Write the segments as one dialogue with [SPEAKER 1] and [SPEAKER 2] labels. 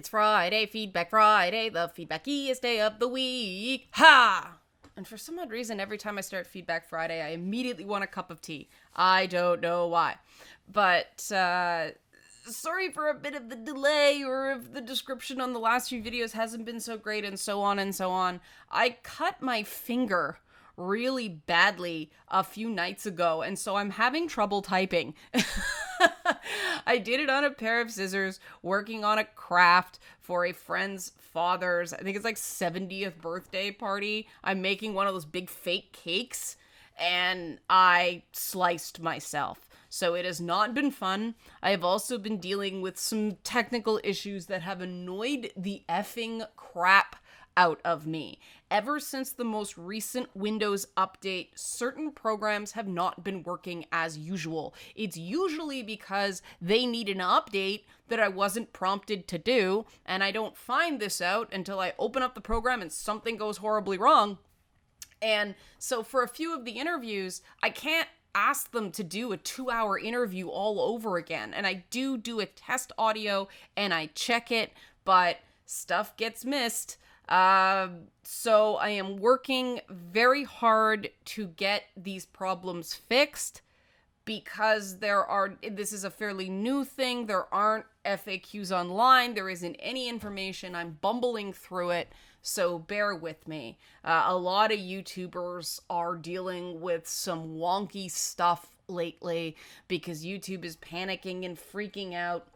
[SPEAKER 1] It's Friday, Feedback Friday, the feedbackiest day of the week. Ha! And for some odd reason, every time I start Feedback Friday, I immediately want a cup of tea. I don't know why. But, sorry for a bit of the delay, or if the description on the last few videos hasn't been so great, and so on and so on. I cut my finger really badly a few nights ago, and so I'm having trouble typing. I did it on a pair of scissors, working on a craft for a friend's father's, I think it's like 70th birthday party. I'm making one of those big fake cakes, and I sliced myself. So it has not been fun. I have also been dealing with some technical issues that have annoyed the effing crap out of me. Ever since the most recent Windows update, certain programs have not been working as usual. It's usually because they need an update that I wasn't prompted to do, and I don't find this out until I open up the program and something goes horribly wrong. And so for a few of the interviews, I can't ask them to do a 2-hour interview all over again. And I do a test audio and I check it, but stuff gets missed. So I am working very hard to get these problems fixed, because this is a fairly new thing. There aren't FAQs online. There isn't any information. I'm bumbling through it. So bear with me. A lot of YouTubers are dealing with some wonky stuff lately because YouTube is panicking and freaking out,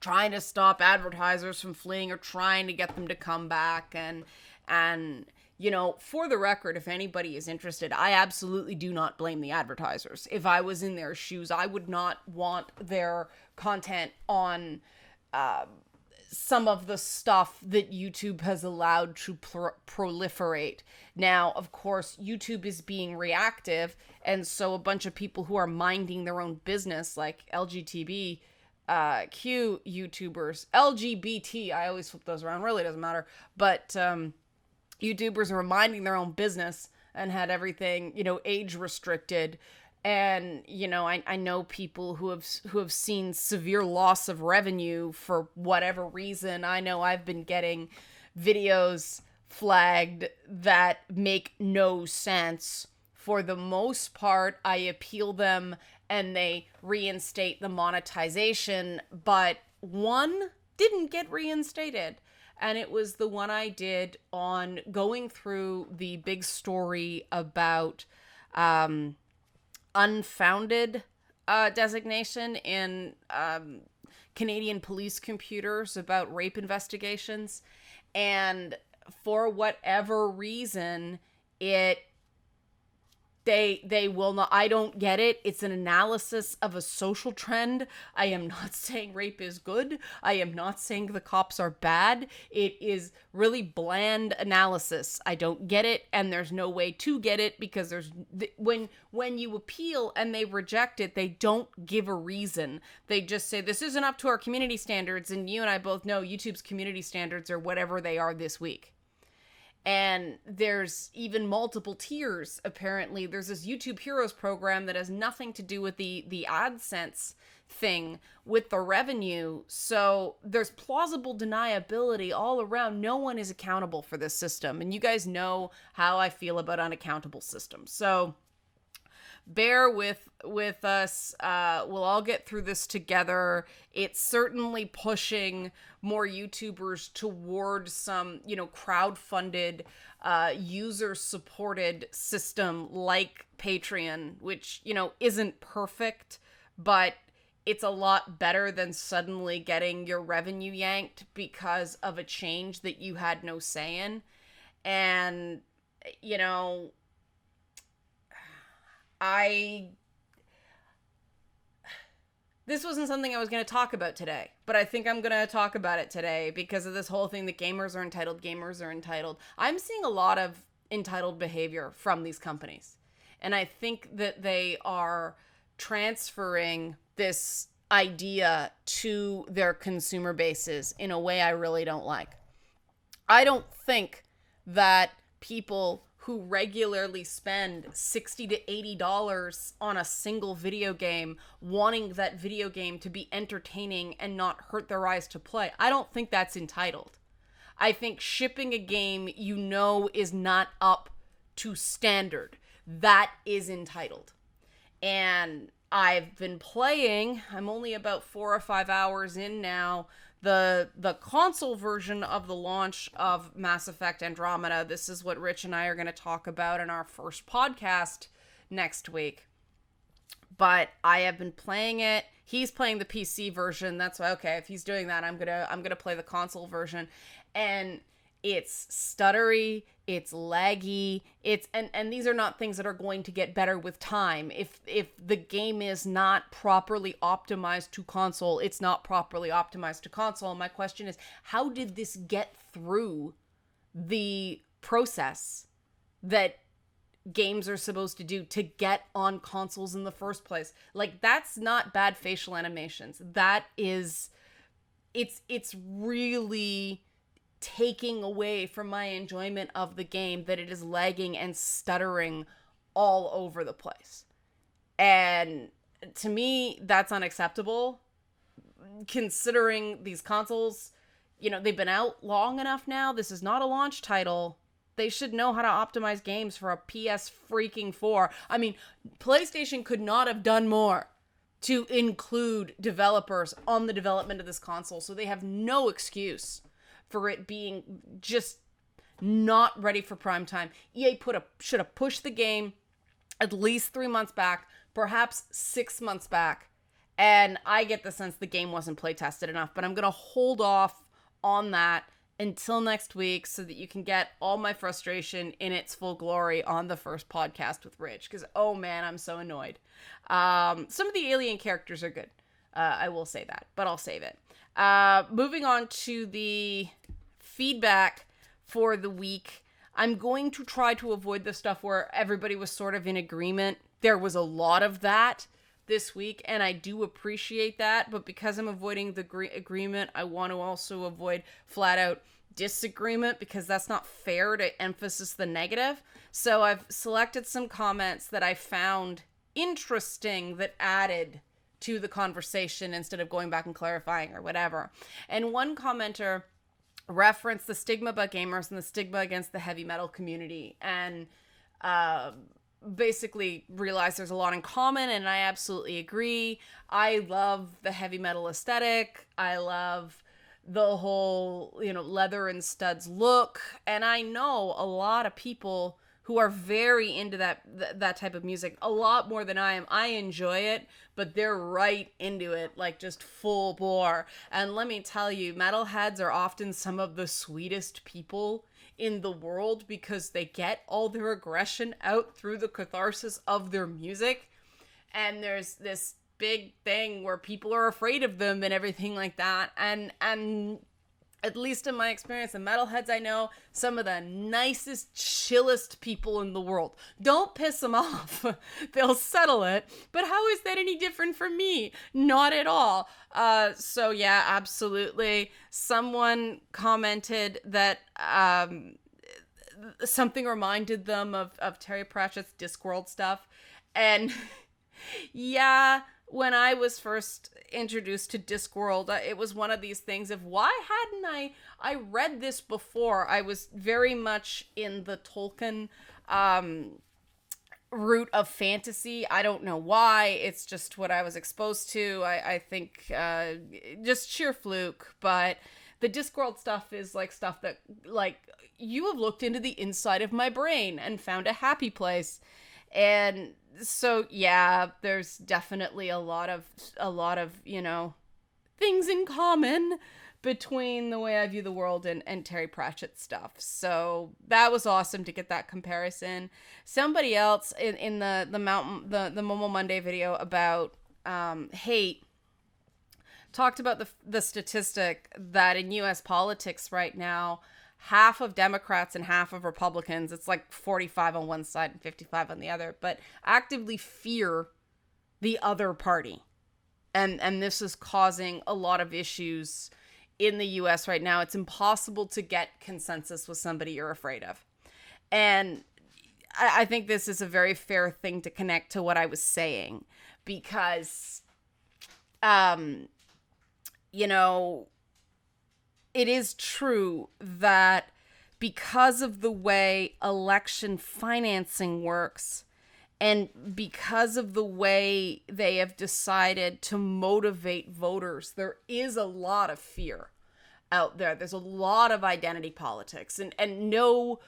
[SPEAKER 1] trying to stop advertisers from fleeing or trying to get them to come back. And you know, for the record, if anybody is interested, I absolutely do not blame the advertisers. If I was in their shoes, I would not want their content on some of the stuff that YouTube has allowed to proliferate. Now, of course, YouTube is being reactive, and so a bunch of people who are minding their own business, like LGTB, Q YouTubers, LGBT, I always flip those around, really doesn't matter, but YouTubers are minding their own business and had everything, age restricted. And, I know people who have seen severe loss of revenue for whatever reason. I know I've been getting videos flagged that make no sense. For the most part, I appeal them and they reinstate the monetization, but one didn't get reinstated. And it was the one I did on going through the big story about unfounded designation in Canadian police computers about rape investigations. And for whatever reason, they will not, I don't get it. It's an analysis of a social trend. I am not saying rape is good. I am not saying the cops are bad. It is really bland analysis. I don't get it, and there's no way to get it, because when you appeal and they reject it, they don't give a reason. They just say, this isn't up to our community standards, and you and I both know YouTube's community standards are whatever they are this week. And there's even multiple tiers, apparently. There's this YouTube Heroes program that has nothing to do with the AdSense thing with the revenue. So there's plausible deniability all around. No one is accountable for this system. And you guys know how I feel about unaccountable systems. So bear with us. We'll all get through this together. It's certainly pushing more YouTubers toward some, crowd-funded, user-supported system like Patreon, which, isn't perfect, but it's a lot better than suddenly getting your revenue yanked because of a change that you had no say in. And, this wasn't something I was going to talk about today, but I think I'm going to talk about it today because of this whole thing that gamers are entitled. I'm seeing a lot of entitled behavior from these companies, and I think that they are transferring this idea to their consumer bases in a way I really don't like. I don't think that people who regularly spend $60 to $80 on a single video game, wanting that video game to be entertaining and not hurt their eyes to play. I don't think that's entitled. I think shipping a game you know is not up to standard, that is entitled. And I've been playing, I'm only about 4 or 5 hours in now, the console version of the launch of Mass Effect Andromeda. This is what Rich and I are going to talk about in our first podcast next week. But I have been playing it. He's playing the PC version. That's why, okay, if he's doing that, I'm gonna play the console version. And it's stuttery, it's laggy, and these are not things that are going to get better with time. If the game is not properly optimized to console, it's not properly optimized to console. My question is, how did this get through the process that games are supposed to do to get on consoles in the first place? Like, that's not bad facial animations. That is, it's really taking away from my enjoyment of the game that it is lagging and stuttering all over the place. And to me, that's unacceptable, considering these consoles, you know, they've been out long enough now. This is not a launch title. They should know how to optimize games for a PS freaking 4. I mean, PlayStation could not have done more to include developers on the development of this console, so they have no excuse for it being just not ready for prime time. EA should have pushed the game at least 3 months back, perhaps 6 months back. And I get the sense the game wasn't play tested enough, but I'm going to hold off on that until next week so that you can get all my frustration in its full glory on the first podcast with Rich. Because, oh man, I'm so annoyed. Some of the alien characters are good. I will say that, but I'll save it. Moving on to the feedback for the week. I'm going to try to avoid the stuff where everybody was sort of in agreement. There was a lot of that this week, and I do appreciate that, but because I'm avoiding the agreement, I want to also avoid flat out disagreement, because that's not fair to emphasize the negative. So I've selected some comments that I found interesting that added to the conversation instead of going back and clarifying or whatever. And one commenter referenced the stigma about gamers and the stigma against the heavy metal community, and basically realized there's a lot in common, and I absolutely agree. I love the heavy metal aesthetic. I love the whole, you know, leather and studs look, and I know a lot of people who are very into that type of music, a lot more than I am. I enjoy it, but they're right into it, like just full bore. And let me tell you, metalheads are often some of the sweetest people in the world because they get all their aggression out through the catharsis of their music. And there's this big thing where people are afraid of them and everything like that. And at least in my experience, the metalheads I know, some of the nicest, chillest people in the world. Don't piss them off. They'll settle it. But how is that any different from me? Not at all. So yeah, absolutely. Someone commented that something reminded them of Terry Pratchett's Discworld stuff. And yeah, when I was first introduced to Discworld, it was one of these things of, why hadn't I read this before? I was very much in the Tolkien route of fantasy. I don't know why. It's just what I was exposed to. I think just sheer fluke. But the Discworld stuff is like stuff that, like, you have looked into the inside of my brain and found a happy place. And so yeah, there's definitely a lot of, you know, things in common between the way I view the world and Terry Pratchett's stuff. So that was awesome to get that comparison. Somebody else in the Momo Monday video about hate talked about the statistic that in US politics right now, half of Democrats and half of Republicans, it's like 45 on one side and 55 on the other, but actively fear the other party. And this is causing a lot of issues in the US right now. It's impossible to get consensus with somebody you're afraid of. And I think this is a very fair thing to connect to what I was saying, because, you know, it is true that because of the way election financing works, and because of the way they have decided to motivate voters, there is a lot of fear out there. There's a lot of identity politics, and no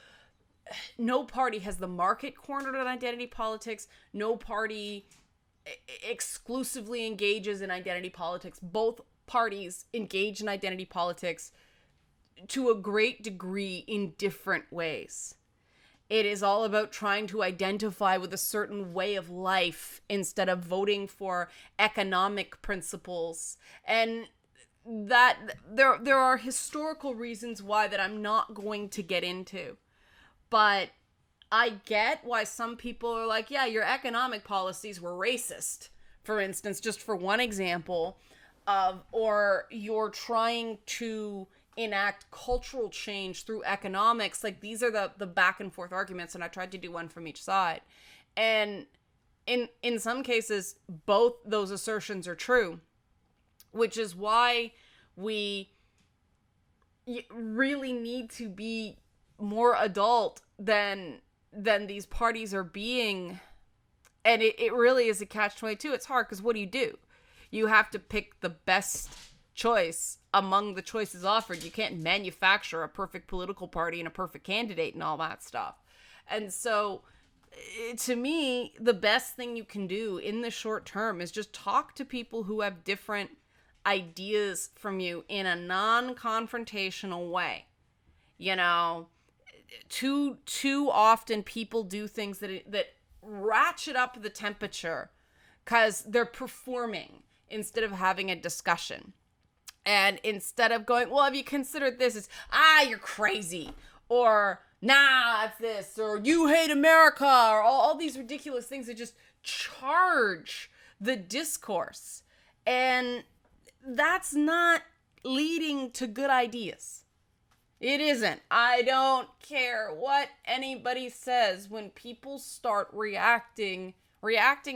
[SPEAKER 1] party has the market cornered on identity politics. No party exclusively engages in identity politics. Both parties engage in identity politics to a great degree in different ways. It is all about trying to identify with a certain way of life instead of voting for economic principles. And that there are historical reasons why that I'm not going to get into. But I get why some people are like, yeah, your economic policies were racist, for instance, just for one example, or you're trying to enact cultural change through economics. Like, these are the back and forth arguments, and I tried to do one from each side. And in some cases, both those assertions are true, which is why we really need to be more adult than these parties are being. And it really is a catch-22. It's hard because what do? You have to pick the best choice among the choices offered. You can't manufacture a perfect political party and a perfect candidate and all that stuff. And so, to me, the best thing you can do in the short term is just talk to people who have different ideas from you in a non-confrontational way. You know, too often people do things that ratchet up the temperature because they're performing instead of having a discussion. And instead of going, well, have you considered this? It's, you're crazy. Or, nah, it's this. Or, you hate America. Or all these ridiculous things that just charge the discourse. And that's not leading to good ideas. It isn't. I don't care what anybody says. When people start reacting,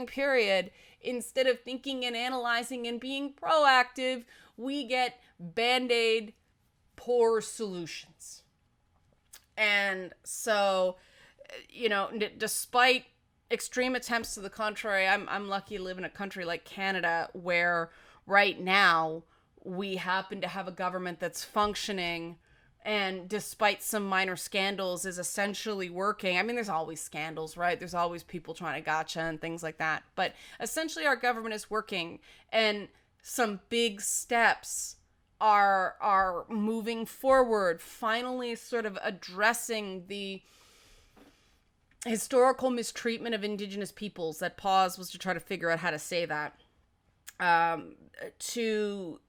[SPEAKER 1] period, instead of thinking and analyzing and being proactive, we get band-aid poor solutions. And so, you know, despite extreme attempts to the contrary, I'm lucky to live in a country like Canada where right now we happen to have a government that's functioning, and despite some minor scandals is essentially working. I mean, there's always scandals, right? There's always people trying to gotcha and things like that. But essentially our government is working, and some big steps are moving forward, finally sort of addressing the historical mistreatment of Indigenous peoples. That pause was to try to figure out how to say that. To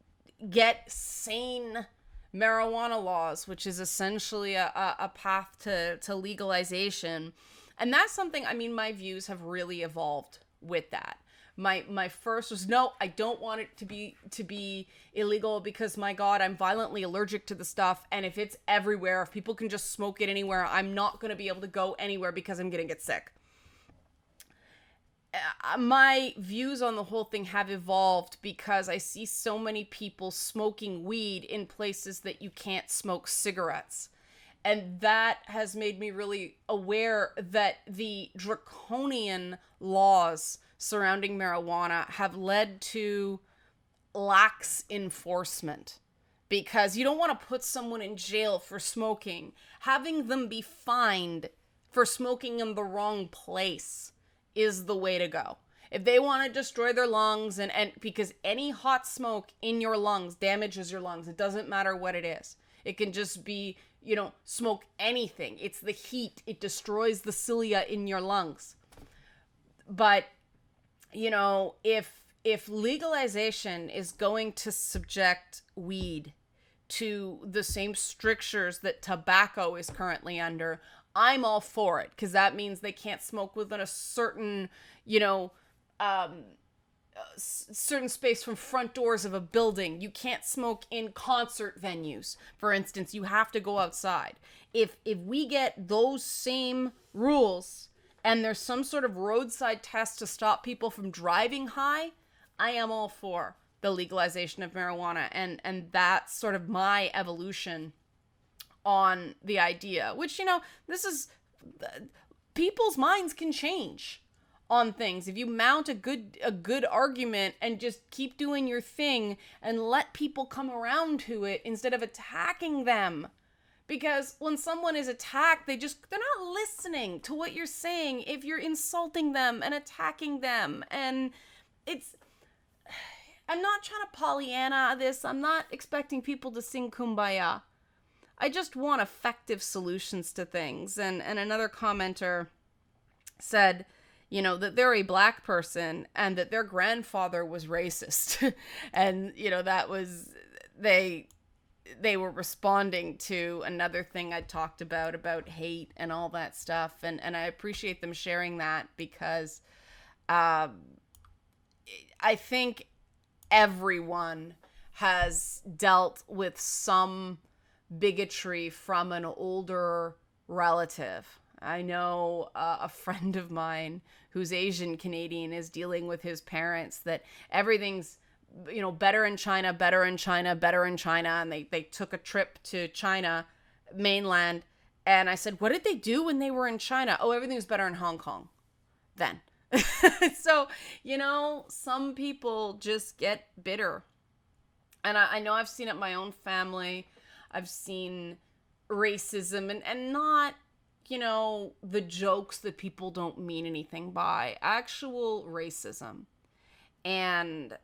[SPEAKER 1] get sane marijuana laws, which is essentially a path to legalization. And that's something, I mean, my views have really evolved with that. My first was, no, I don't want it to be illegal because, my God, I'm violently allergic to the stuff. And if it's everywhere, if people can just smoke it anywhere, I'm not going to be able to go anywhere because I'm going to get sick. My views on the whole thing have evolved because I see so many people smoking weed in places that you can't smoke cigarettes. And that has made me really aware that the draconian laws surrounding marijuana have led to lax enforcement, because you don't want to put someone in jail for smoking. Having them be fined for smoking in the wrong place is the way to go. If they want to destroy their lungs, and because any hot smoke in your lungs damages your lungs, it doesn't matter what it is. It can just be, you know, smoke anything. It's the heat. It destroys the cilia in your lungs. But, you know, if legalization is going to subject weed to the same strictures that tobacco is currently under, I'm all for it, because that means they can't smoke within a certain, you know, certain space from front doors of a building. You can't smoke in concert venues, for instance. You have to go outside. If we get those same rules and there's some sort of roadside test to stop people from driving high, I am all for the legalization of marijuana. And that's sort of my evolution on the idea, which, this is, people's minds can change on things. If you mount a good argument and just keep doing your thing and let people come around to it instead of attacking them. Because when someone is attacked, they're not listening to what you're saying if you're insulting them and attacking them. And I'm not trying to Pollyanna this. I'm not expecting people to sing Kumbaya. I just want effective solutions to things. And another commenter said, that they're a black person and that their grandfather was racist. And, that was, they were responding to another thing I talked about hate and all that stuff. And I appreciate them sharing that because I think everyone has dealt with some bigotry from an older relative. I know a friend of mine who's Asian Canadian is dealing with his parents that everything's, better in China, better in China, better in China. And they took a trip to China mainland. And I said, what did they do when they were in China? Oh, everything's better in Hong Kong then. So, some people just get bitter. And I know I've seen it in my own family. I've seen racism and not, the jokes that people don't mean anything by. Actual racism. And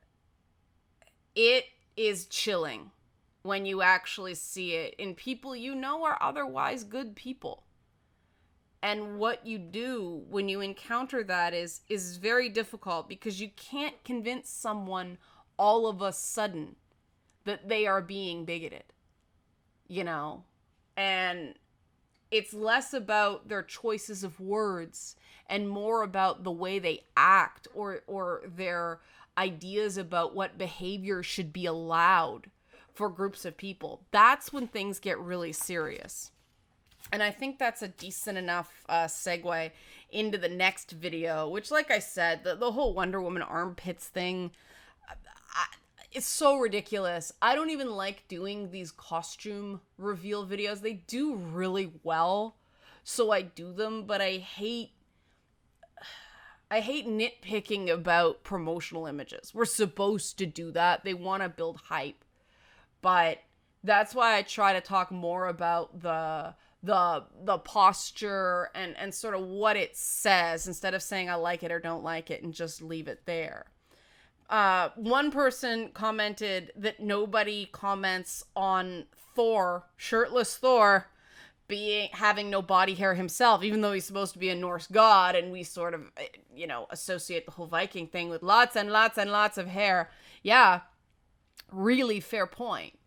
[SPEAKER 1] it is chilling when you actually see it in people are otherwise good people. And what you do when you encounter that is very difficult because you can't convince someone all of a sudden that they are being bigoted, and it's less about their choices of words and more about the way they act or their ideas about what behavior should be allowed for groups of people. That's when things get really serious. And I think that's a decent enough segue into the next video, which, like I said, the whole Wonder Woman armpits thing, it's so ridiculous. I don't even like doing these costume reveal videos. They do really well, so I do them, but I hate nitpicking about promotional images. We're supposed to do that. They want to build hype. But that's why I try to talk more about the posture and sort of what it says instead of saying I like it or don't like it and just leave it there. One person commented that nobody comments on Thor, shirtless Thor, having no body hair himself, even though he's supposed to be a Norse god, and we sort of, associate the whole Viking thing with lots and lots and lots of hair. Yeah, really fair point.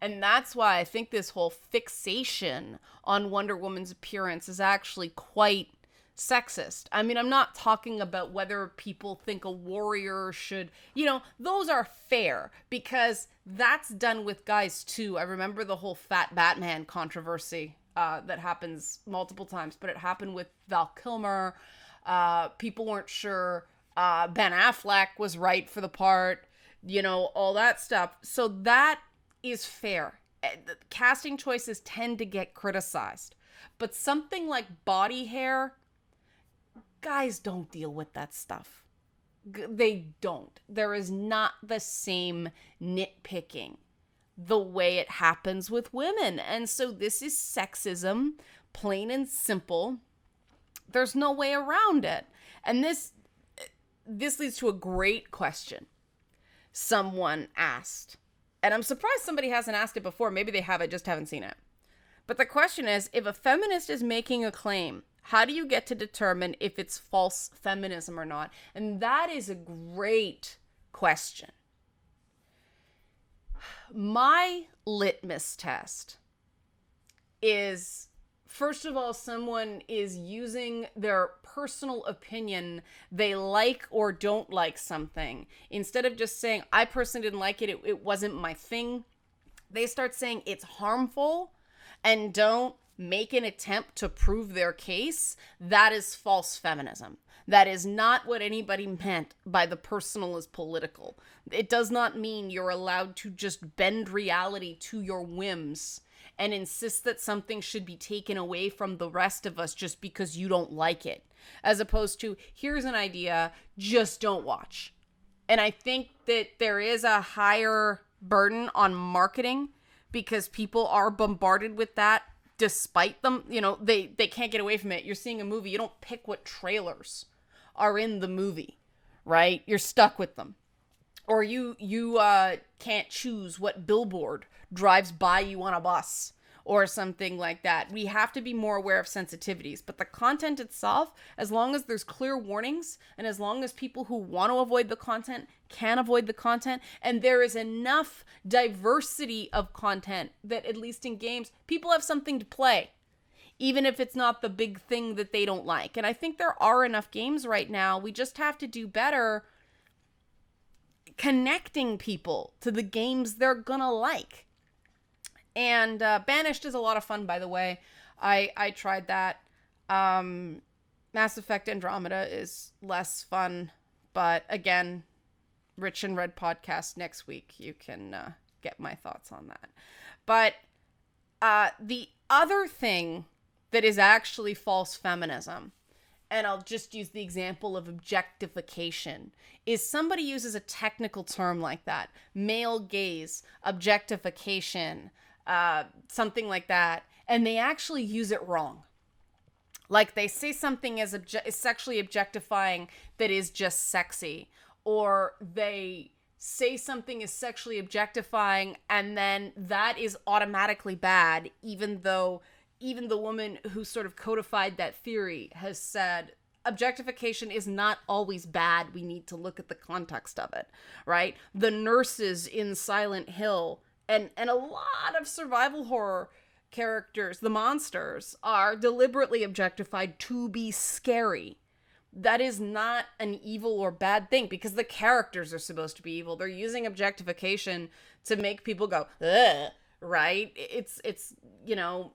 [SPEAKER 1] And that's why I think this whole fixation on Wonder Woman's appearance is actually quite sexist. I mean, I'm not talking about whether people think a warrior should, those are fair because that's done with guys too. I remember the whole fat Batman controversy that happens multiple times, but it happened with Val Kilmer. People weren't sure Ben Affleck was right for the part, all that stuff. So that is fair. Casting choices tend to get criticized, but something like body hair, guys don't deal with that stuff. They don't. There is not the same nitpicking the way it happens with women. And so this is sexism, plain and simple. There's no way around it. And this leads to a great question someone asked. And I'm surprised somebody hasn't asked it before. Maybe they have, I just haven't seen it. But the question is, if a feminist is making a claim, how do you get to determine if it's false feminism or not? And that is a great question. My litmus test is, first of all, someone is using their personal opinion, they like or don't like something. Instead of just saying, I personally didn't like it, it wasn't my thing, they start saying it's harmful and don't make an attempt to prove their case, that is false feminism. That is not what anybody meant by the personal is political. It does not mean you're allowed to just bend reality to your whims and insist that something should be taken away from the rest of us just because you don't like it. As opposed to, here's an idea, just don't watch. And I think that there is a higher burden on marketing because people are bombarded with that despite them. You know, they can't get away from it. You're seeing a movie, you don't pick what trailers are in the movie, right? You're stuck with them. Or you can't choose what billboard drives by you on a bus or something like that. We have to be more aware of sensitivities. But the content itself, as long as there's clear warnings and as long as people who want to avoid the content can avoid the content, and there is enough diversity of content that at least in games, people have something to play, even if it's not the big thing that they don't like. And I think there are enough games right now. We just have to do better connecting people to the games they're gonna like. And Banished is a lot of fun, by the way. I tried that. Mass Effect Andromeda is less fun, but again, Rich and Red podcast next week. You can get my thoughts on that. But the other thing that is actually false feminism, and I'll just use the example of objectification, is somebody uses a technical term like that, male gaze, objectification, something like that, and they actually use it wrong. Like they say something is sexually objectifying that is just sexy, or they say something is sexually objectifying and then that is automatically bad, even though even the woman who sort of codified that theory has said objectification is not always bad. We need to look at the context of it, right? The nurses in Silent Hill and a lot of survival horror characters, the monsters, are deliberately objectified to be scary. That is not an evil or bad thing because the characters are supposed to be evil. They're using objectification to make people go, ugh, right? It's you know,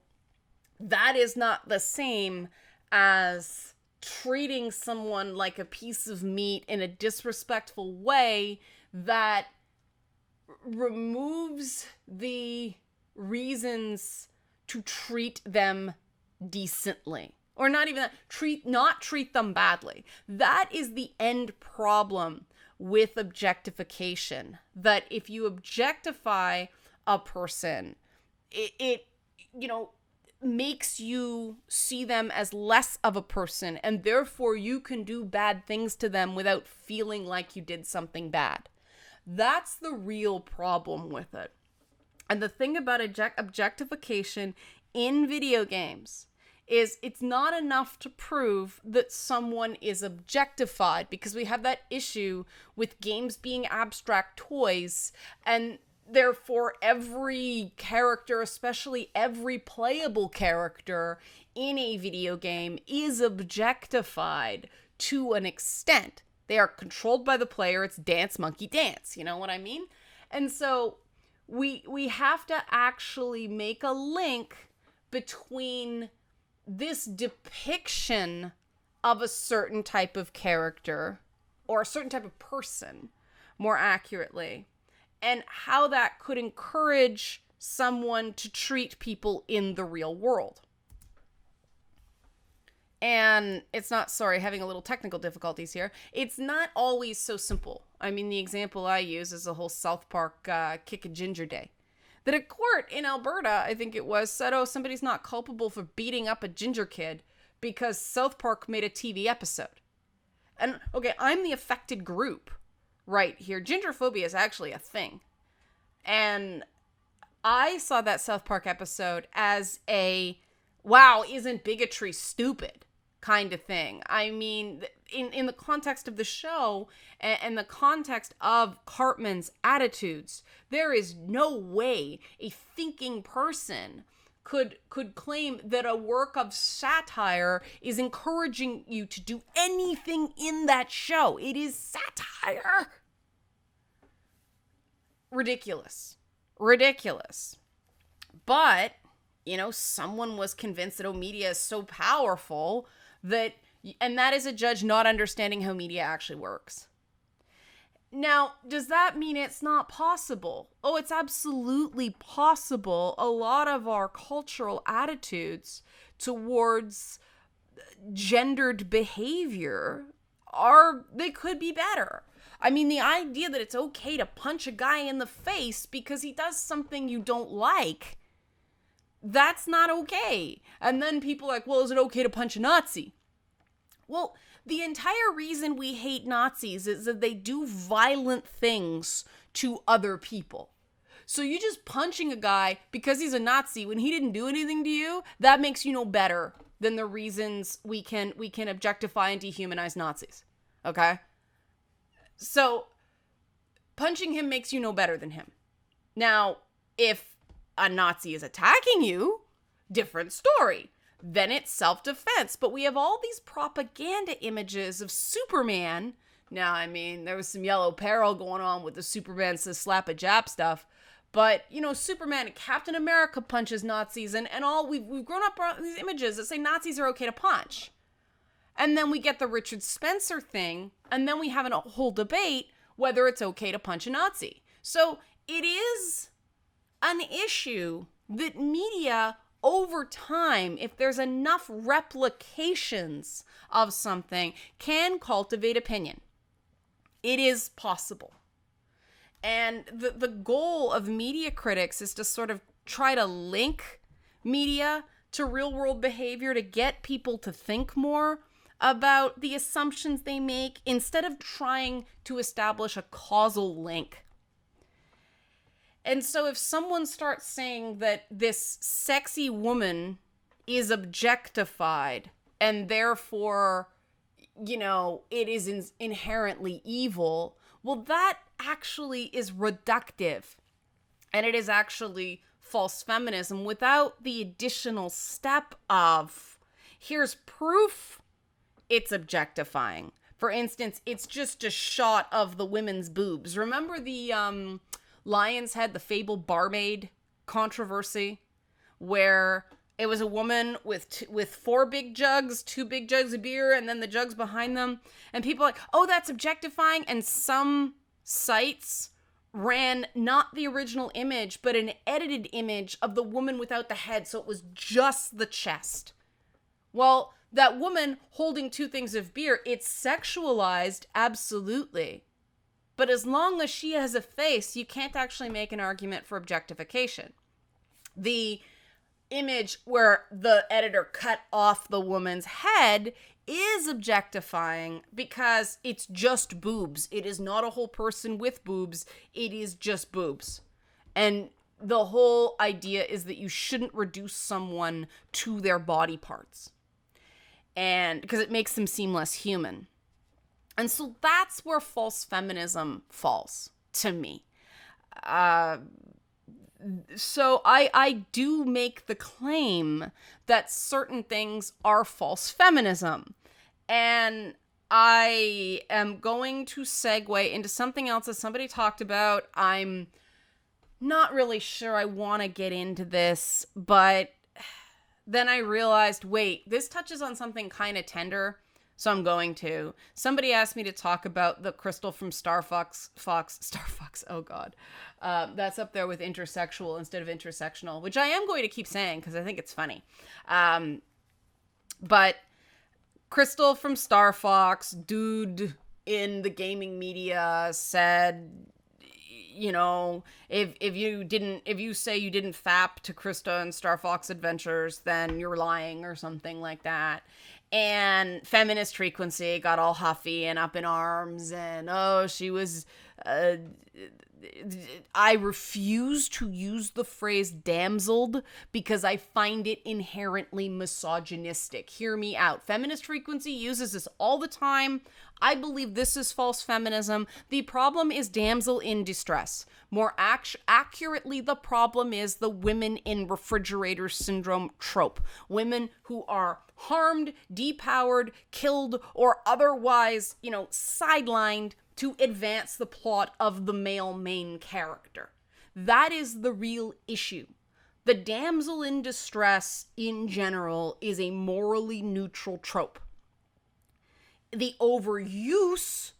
[SPEAKER 1] that is not the same as treating someone like a piece of meat in a disrespectful way that removes the reasons to treat them decently. Or not even that, not treat them badly. That is the end problem with objectification. That if you objectify a person, it you know, makes you see them as less of a person, and therefore you can do bad things to them without feeling like you did something bad. That's the real problem with it. And the thing about objectification in video games is it's not enough to prove that someone is objectified, because we have that issue with games being abstract toys, and therefore every character, especially every playable character in a video game, is objectified to an extent. They are controlled by the player. It's dance monkey dance, you know what I mean? And so we have to actually make a link between this depiction of a certain type of character, or a certain type of person, more accurately, and how that could encourage someone to treat people in the real world. And it's not, having a little technical difficulties here. It's not always so simple. I mean, the example I use is the whole South Park Kick a Ginger Day. That a court in Alberta, I think it was, said, oh, somebody's not culpable for beating up a ginger kid because South Park made a TV episode. And, okay, I'm the affected group right here. Gingerphobia is actually a thing. And I saw that South Park episode as a, wow, isn't bigotry stupid kind of thing. I mean, in the context of the show and the context of Cartman's attitudes, there is no way a thinking person could claim that a work of satire is encouraging you to do anything in that show. It is satire. Ridiculous. But someone was convinced that media is so powerful and that is a judge not understanding how media actually works. Now, does that mean it's not possible? Oh, it's absolutely possible. A lot of our cultural attitudes towards gendered behavior they could be better. I mean, the idea that it's okay to punch a guy in the face because he does something you don't like, that's not okay. And then people are like, well, is it okay to punch a Nazi? Well, the entire reason we hate Nazis is that they do violent things to other people. So you just punching a guy because he's a Nazi when he didn't do anything to you, that makes you no better than the reasons we can objectify and dehumanize Nazis. Okay? So punching him makes you no better than him. Now, if a Nazi is attacking you, different story. Then it's self-defense. But we have all these propaganda images of Superman. Now, I mean, there was some yellow peril going on with the Superman says slap a Jap stuff. But, Superman and Captain America punches Nazis and all. We've grown up around these images that say Nazis are okay to punch. And then we get the Richard Spencer thing. And then we have a whole debate whether it's okay to punch a Nazi. So it is an issue that media over time, if there's enough replications of something, can cultivate opinion. It is possible. And the goal of media critics is to sort of try to link media to real world behavior to get people to think more about the assumptions they make instead of trying to establish a causal link. And so if someone starts saying that this sexy woman is objectified and therefore, it is inherently evil, well, that actually is reductive. And it is actually false feminism without the additional step of, here's proof it's objectifying. For instance, it's just a shot of the women's boobs. Remember the Lion's Head, the fabled barmaid controversy, where it was a woman with 4 big jugs, 2 big jugs of beer, and then the jugs behind them. And people are like, oh, that's objectifying. And some sites ran not the original image, but an edited image of the woman without the head. So it was just the chest. Well, that woman holding 2 things of beer, it's sexualized, absolutely. But as long as she has a face, you can't actually make an argument for objectification. The image where the editor cut off the woman's head is objectifying because it's just boobs. It is not a whole person with boobs. It is just boobs. And the whole idea is that you shouldn't reduce someone to their body parts. And because it makes them seem less human. And so that's where false feminism falls to me. So I do make the claim that certain things are false feminism. And I am going to segue into something else that somebody talked about. I'm not really sure I want to get into this, but then I realized, wait, this touches on something kind of tender. So I'm going to. Somebody asked me to talk about the Krystal from Star Fox, oh God. That's up there with intersexual instead of intersectional, which I am going to keep saying because I think it's funny. But Krystal from Star Fox, dude in the gaming media said, if you say you didn't fap to Krista and Star Fox Adventures, then you're lying or something like that. And Feminist Frequency got all huffy and up in arms and, she was, I refuse to use the phrase damseled because I find it inherently misogynistic. Hear me out. Feminist Frequency uses this all the time. I believe this is false feminism. The problem is damsel in distress. More accurately, the problem is the women in refrigerator syndrome trope. Women who are harmed, depowered, killed, or otherwise, sidelined to advance the plot of the male main character. That is the real issue. The damsel in distress in general is a morally neutral trope. The overuse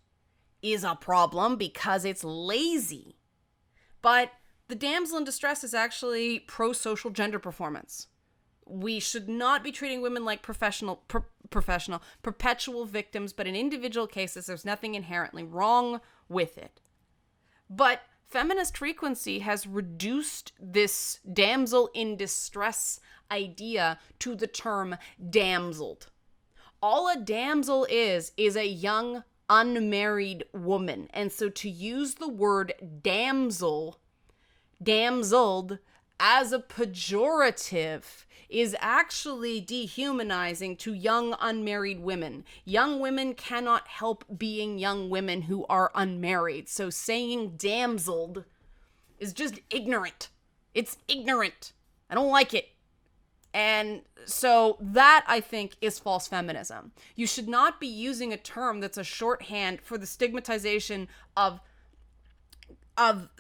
[SPEAKER 1] is a problem because it's lazy. But the damsel in distress is actually pro-social gender performance. We should not be treating women like perpetual victims, but in individual cases, there's nothing inherently wrong with it. But feminist frequency has reduced this damsel in distress idea to the term damseled. All a damsel is a young, unmarried woman. And so to use the word damseled, as a pejorative is actually dehumanizing to young unmarried women. Young women cannot help being young women who are unmarried. So saying damseled is just ignorant. It's ignorant. I don't like it. And so that, I think, is false feminism. You should not be using a term that's a shorthand for the stigmatization of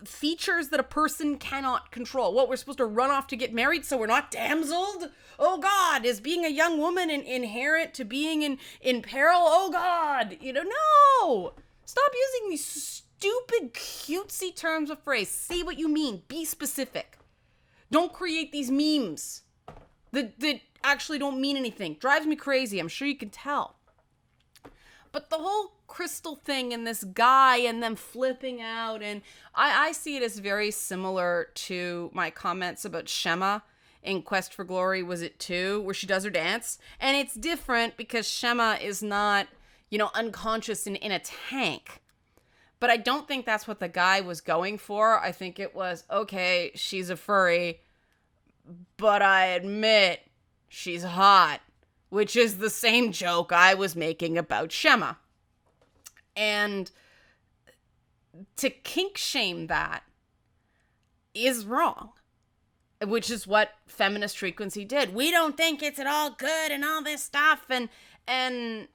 [SPEAKER 1] features that a person cannot control. What, we're supposed to run off to get married so we're not damseled? Oh God, is being a young woman inherent to being in peril? Oh God, no! Stop using these stupid cutesy terms of phrase. Say what you mean. Be specific. Don't create these memes that actually don't mean anything. Drives me crazy. I'm sure you can tell. But the whole Krystal thing and this guy and them flipping out, and I see it as very similar to my comments about Shema in Quest for Glory, was it 2, where she does her dance? And it's different because Shema is not, unconscious in a tank. But I don't think that's what the guy was going for. I think it was, okay, she's a furry, but I admit she's hot. Which is the same joke I was making about Shema. And to kink shame that is wrong. Which is what feminist frequency did. We don't think it's at all good and all this stuff. And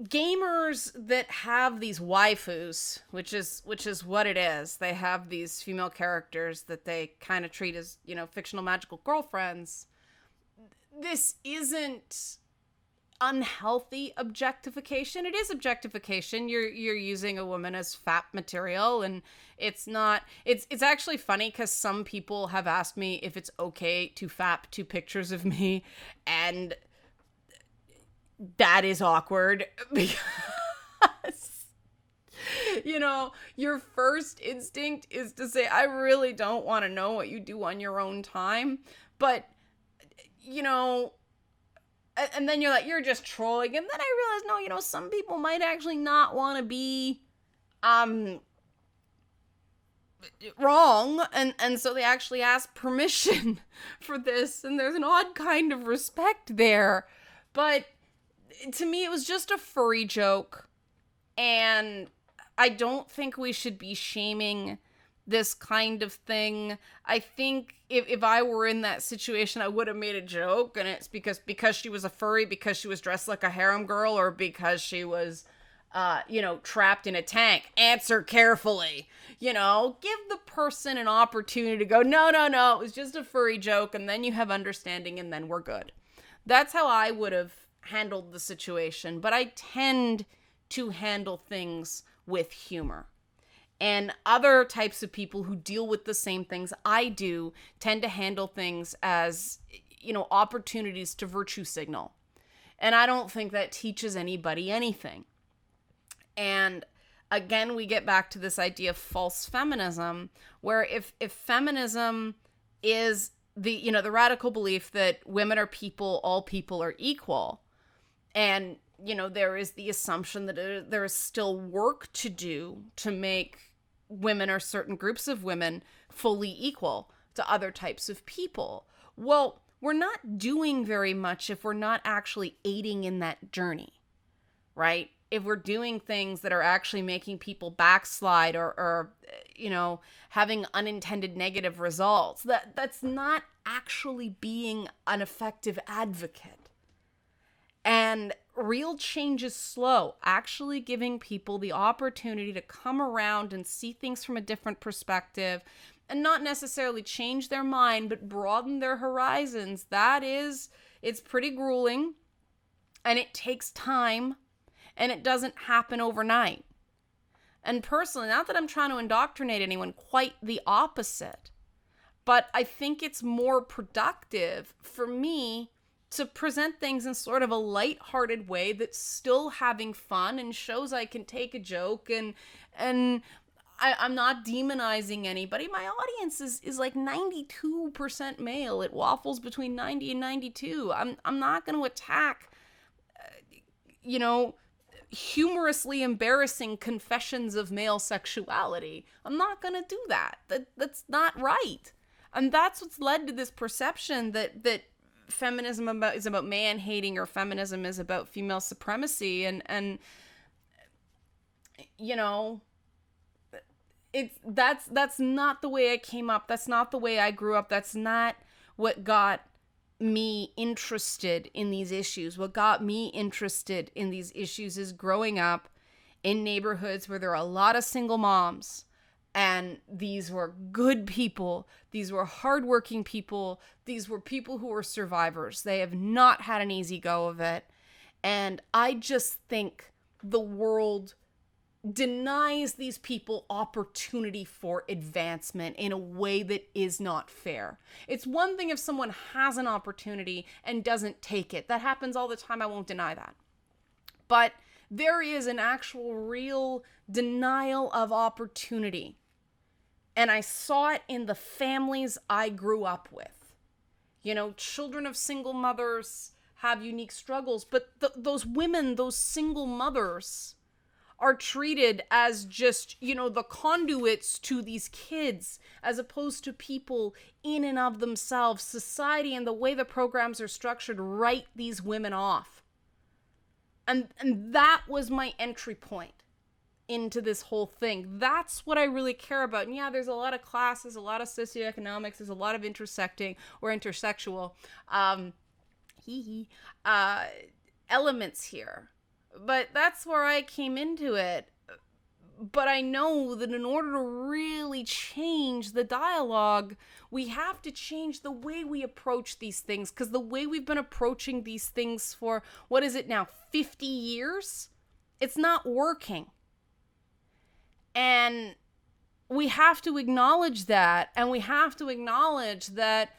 [SPEAKER 1] gamers that have these waifus, which is what it is. They have these female characters that they kind of treat as, fictional magical girlfriends. This isn't unhealthy objectification. It is objectification. You're using a woman as fap material, and it's not. It's actually funny because some people have asked me if it's okay to fap to pictures of me, and that is awkward because your first instinct is to say, I really don't want to know what you do on your own time, but and then you're like, you're just trolling. And then I realized, no, some people might actually not want to be, wrong. And so they actually ask permission for this. And there's an odd kind of respect there. But to me, it was just a furry joke. And I don't think we should be shaming this kind of thing. I think if I were in that situation, I would have made a joke, and it's because she was a furry, because she was dressed like a harem girl, or because she was, trapped in a tank. Answer carefully. Give the person an opportunity to go, no, it was just a furry joke, and then you have understanding, and then we're good. That's how I would have handled the situation, but I tend to handle things with humor. And other types of people who deal with the same things I do tend to handle things as, opportunities to virtue signal. And I don't think that teaches anybody anything. And again, we get back to this idea of false feminism, where if feminism is the radical belief that women are people, all people are equal, and, there is the assumption that there is still work to do to make women or certain groups of women fully equal to other types of people. Well, we're not doing very much if we're not actually aiding in that journey, right? If we're doing things that are actually making people backslide or having unintended negative results, that's not actually being an effective advocate. And real change is slow. Actually giving people the opportunity to come around and see things from a different perspective and not necessarily change their mind, but broaden their horizons, it's pretty grueling, and it takes time, and it doesn't happen overnight. And personally, not that I'm trying to indoctrinate anyone, quite the opposite, but I think it's more productive for me to present things in sort of a lighthearted way that's still having fun and shows I can take a joke, and I'm not demonizing anybody. My audience is like 92% male. It waffles between 90 and 92. I'm not going to attack, humorously embarrassing confessions of male sexuality. I'm not going to do that. That's not right. And that's what's led to this perception that feminism is about man hating, or feminism is about female supremacy. And that's not the way I came up. That's not the way I grew up. That's not what got me interested in these issues. What got me interested in these issues is growing up in neighborhoods where there are a lot of single moms, and these were good people. These were hardworking people. These were people who were survivors. They have not had an easy go of it. And I just think the world denies these people opportunity for advancement in a way that is not fair. It's one thing if someone has an opportunity and doesn't take it. That happens all the time. I won't deny that. But there is an actual real denial of opportunity. And I saw it in the families I grew up with. Children of single mothers have unique struggles, but those women, those single mothers, are treated as just, the conduits to these kids, as opposed to people in and of themselves. Society and the way the programs are structured write these women off. And that was my entry point into this whole thing. That's what I really care about. And yeah, there's a lot of classes, a lot of socioeconomics, there's a lot of intersecting or intersexual elements here. But that's where I came into it. But I know that in order to really change the dialogue, we have to change the way we approach these things. Because the way we've been approaching these things for, 50 years? It's not working. And we have to acknowledge that. And we have to acknowledge that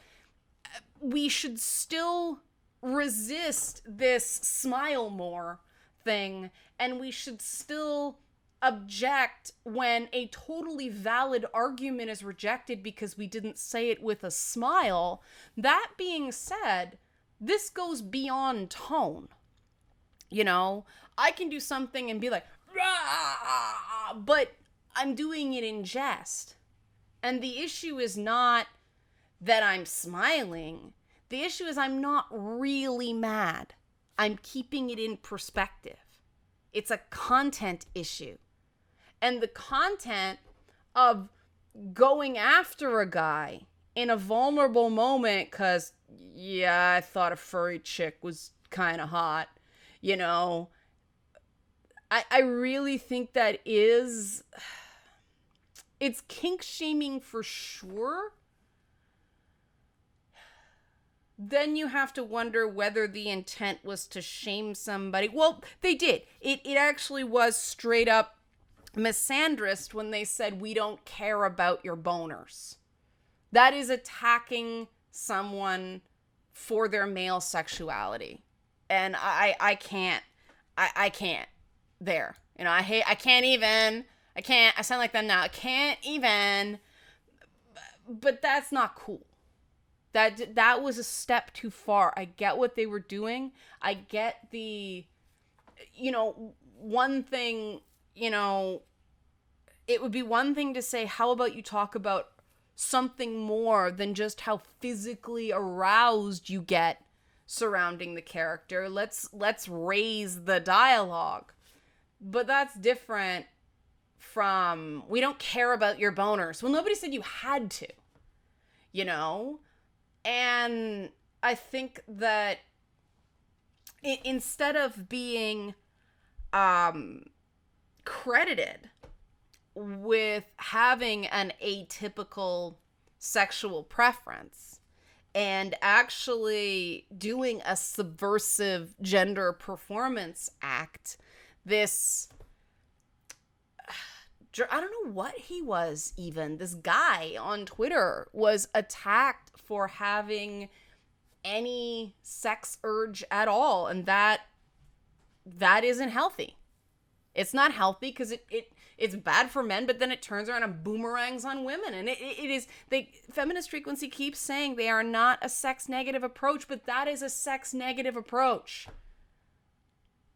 [SPEAKER 1] we should still resist this smile more thing, and we should still object when a totally valid argument is rejected because we didn't say it with a smile. That being said, this goes beyond tone. I can do something and be like, rah, but I'm doing it in jest. And the issue is not that I'm smiling. The issue is I'm not really mad. I'm keeping it in perspective. It's a content issue. And the content of going after a guy in a vulnerable moment because, yeah, I thought a furry chick was kind of hot, I really think that it's kink shaming for sure. Then you have to wonder whether the intent was to shame somebody. Well, they did. It actually was straight up misandrist when they said, we don't care about your boners. That is attacking someone for their male sexuality. And I can't there. I sound like them now. I can't even, but that's not cool. That was a step too far. I get what they were doing. I get the, one thing, it would be one thing to say, how about you talk about something more than just how physically aroused you get surrounding the character. Let's raise the dialogue. But that's different from, we don't care about your boners. Well, nobody said you had to, And I think that instead of being credited with having an atypical sexual preference and actually doing a subversive gender performance act, this, I don't know what he was even, this guy on Twitter was attacked for having any sex urge at all, and that isn't healthy. It's not healthy because it's bad for men, but then it turns around and boomerangs on women. And it is, feminist frequency keeps saying they are not a sex negative approach, but that is a sex negative approach.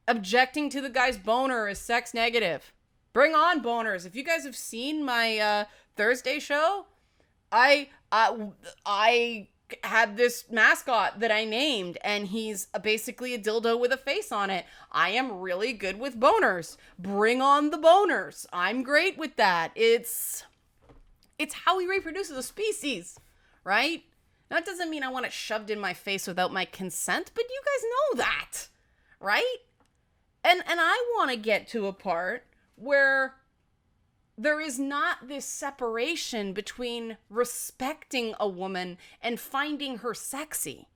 [SPEAKER 1] Objecting to the guy's boner is sex negative. Bring on boners. If you guys have seen my Thursday show, I had this mascot that I named, and he's basically a dildo with a face on it. I am really good with boners. Bring on the boners. I'm great with that. It's how we reproduce as a species, right? Now, it doesn't mean I want it shoved in my face without my consent, but you guys know that, right? And I want to get to a part where there is not this separation between respecting a woman and finding her sexy.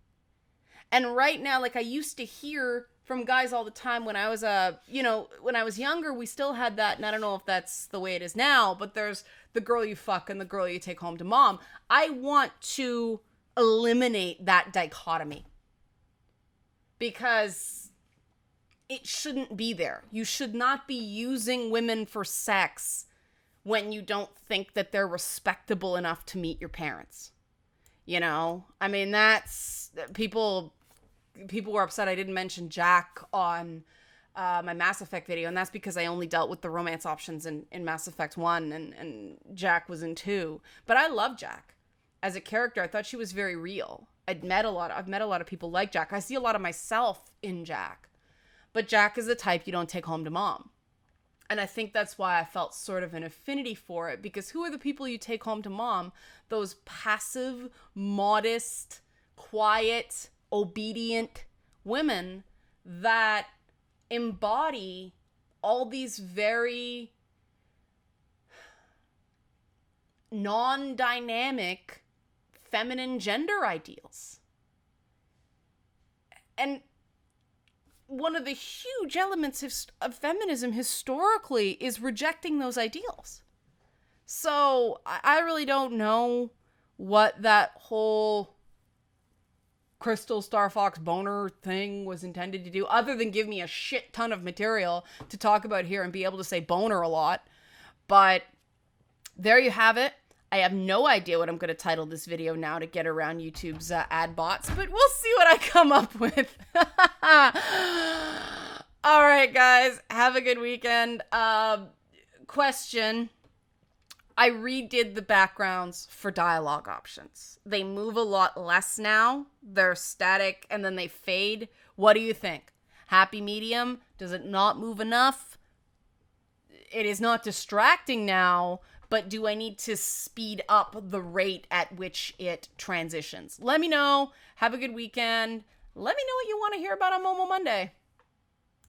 [SPEAKER 1] And right now, like, I used to hear from guys all the time when I was, when I was younger, we still had that, and I don't know if that's the way it is now, but there's the girl you fuck and the girl you take home to mom. I want to eliminate that dichotomy because it shouldn't be there. You should not be using women for sex when you don't think that they're respectable enough to meet your parents. You know? I mean, that's... People were upset I didn't mention Jack on my Mass Effect video, and that's because I only dealt with the romance options in Mass Effect 1, and Jack was in 2. But I love Jack. As a character, I thought she was very real. I've met a lot of people like Jack. I see a lot of myself in Jack. But Jack is the type you don't take home to mom. And I think that's why I felt sort of an affinity for it, because who are the people you take home to mom? Those passive, modest, quiet, obedient women that embody all these very non-dynamic feminine gender ideals. And one of the huge elements of feminism historically is rejecting those ideals. So I really don't know what that whole Krystal Star Fox boner thing was intended to do, other than give me a shit ton of material to talk about here and be able to say boner a lot. But there you have it. I have no idea what I'm going to title this video now to get around YouTube's ad bots, but we'll see what I come up with. All right, guys, have a good weekend. Question. I redid the backgrounds for dialogue options. They move a lot less now. They're static and then they fade. What do you think? Happy medium? Does it not move enough? It is not distracting now, but do I need to speed up the rate at which it transitions? Let me know. Have a good weekend. Let me know what you want to hear about on Momo Monday.